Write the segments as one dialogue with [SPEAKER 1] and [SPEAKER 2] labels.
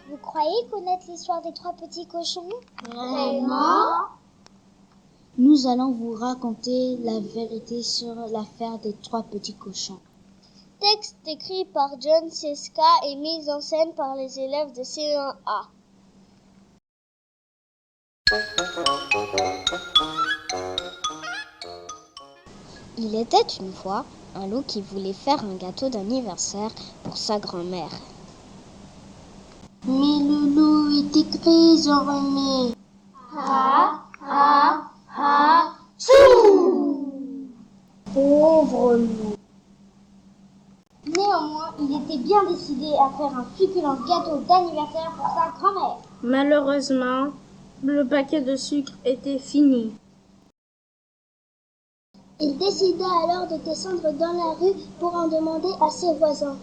[SPEAKER 1] Vous croyez connaître l'histoire des 3 petits cochons?
[SPEAKER 2] Vraiment?
[SPEAKER 3] Nous allons vous raconter la vérité sur l'affaire des 3 petits cochons.
[SPEAKER 1] Texte écrit par John Cesca et mise en scène par les élèves de C1A.
[SPEAKER 4] Il était une fois un loup qui voulait faire un gâteau d'anniversaire pour sa grand-mère.
[SPEAKER 2] Mais le loup était très enrhumé.
[SPEAKER 1] Pauvre loup. Néanmoins, il était bien décidé à faire un succulent gâteau d'anniversaire pour sa grand-mère.
[SPEAKER 2] Malheureusement, le paquet de sucre était fini.
[SPEAKER 1] Il décida alors de descendre dans la rue pour en demander à ses voisins.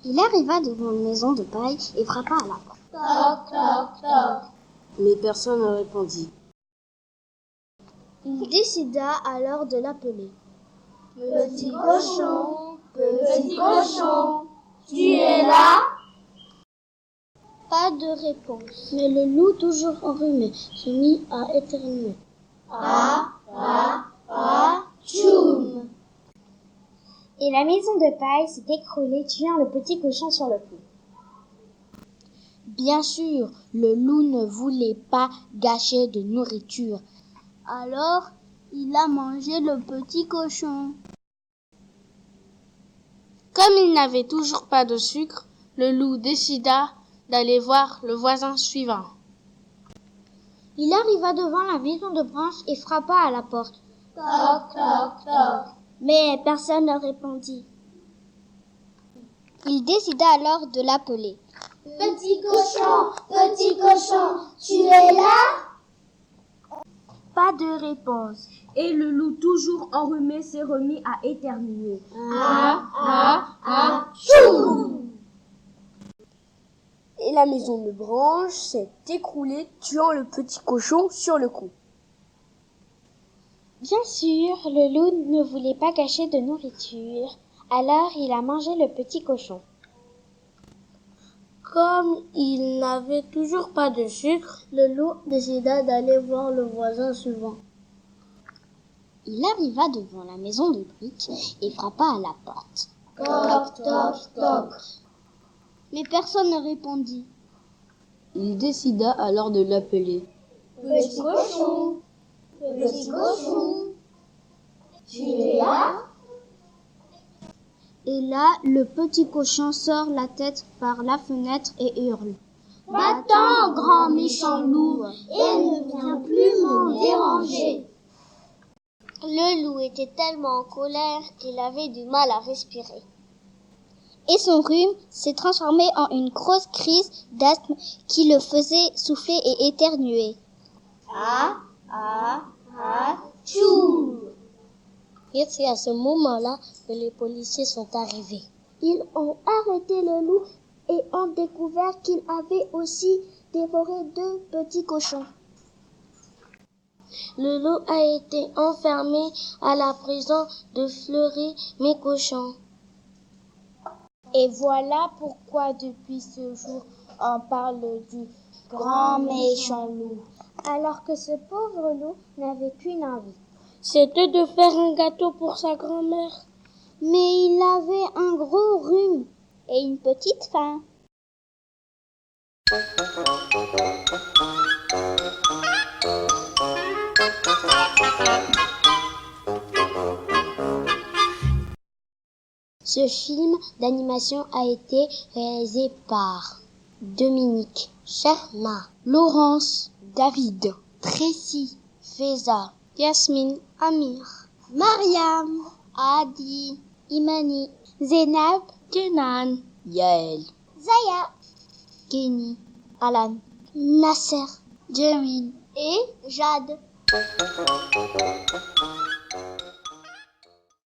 [SPEAKER 4] Il arriva devant une maison de paille et frappa à la porte.
[SPEAKER 1] Toc, toc, toc.
[SPEAKER 5] Mais personne ne répondit.
[SPEAKER 1] Il décida alors de l'appeler.
[SPEAKER 2] Petit cochon, tu es là?
[SPEAKER 1] Pas de réponse. Mais le loup, toujours enrhumé, se mit à éternuer. Tchoum! Et la maison de paille s'est écroulée, tuant le petit cochon sur le coup.
[SPEAKER 3] Bien sûr, le loup ne voulait pas gâcher de nourriture. Alors, il a mangé le petit cochon.
[SPEAKER 2] Comme il n'avait toujours pas de sucre, le loup décida d'aller voir le voisin suivant.
[SPEAKER 1] Il arriva devant la maison de branche et frappa à la porte.
[SPEAKER 2] Toc, toc, toc.
[SPEAKER 1] Mais personne ne répondit.
[SPEAKER 4] Il décida alors de l'appeler.
[SPEAKER 1] Petit cochon, tu es là?
[SPEAKER 3] Pas de réponse. Et le loup, toujours enrhumé, s'est remis à éternuer.
[SPEAKER 5] Et la maison de branche s'est écroulée, tuant le petit cochon sur le coup.
[SPEAKER 1] Bien sûr, le loup ne voulait pas gâcher de nourriture. Alors il a mangé le petit cochon.
[SPEAKER 2] Comme il n'avait toujours pas de sucre,
[SPEAKER 1] Le loup décida d'aller voir le voisin suivant.
[SPEAKER 4] Il arriva devant la maison de briques et frappa à la porte.
[SPEAKER 1] Toc, toc, toc.
[SPEAKER 4] Mais personne ne répondit.
[SPEAKER 5] Il décida alors de l'appeler.
[SPEAKER 1] Petit cochon, tu es là?
[SPEAKER 3] Et là, le petit cochon sort la tête par la fenêtre et hurle.
[SPEAKER 1] Va-t'en, grand méchant loup, et ne viens plus me déranger. Le loup était tellement en colère qu'il avait du mal à respirer.
[SPEAKER 4] Et son rhume s'est transformé en une grosse crise d'asthme qui le faisait souffler et éternuer.
[SPEAKER 1] Tchoum!
[SPEAKER 4] Et c'est à ce moment-là que les policiers sont arrivés.
[SPEAKER 1] Ils ont arrêté le loup et ont découvert qu'il avait aussi dévoré 2 petits cochons.
[SPEAKER 2] le loup a été enfermé à la prison de Fleury-Mérogis.
[SPEAKER 3] Et voilà pourquoi depuis ce jour, on parle du grand méchant loup.
[SPEAKER 1] Alors que ce pauvre loup n'avait qu'une envie.
[SPEAKER 2] C'était de faire un gâteau pour sa grand-mère.
[SPEAKER 1] Mais il avait un gros rhume et une petite faim.
[SPEAKER 4] Ce film d'animation a été réalisé par Dominique Sherma, Laurence, David, Tracy, Feza, Yasmine, Amir, Mariam, Adi, Imani, Zainab, Kenan, Yael,
[SPEAKER 1] Zaya
[SPEAKER 4] Kenny, Alan,
[SPEAKER 1] Nasser
[SPEAKER 4] Jamil
[SPEAKER 1] et Jade.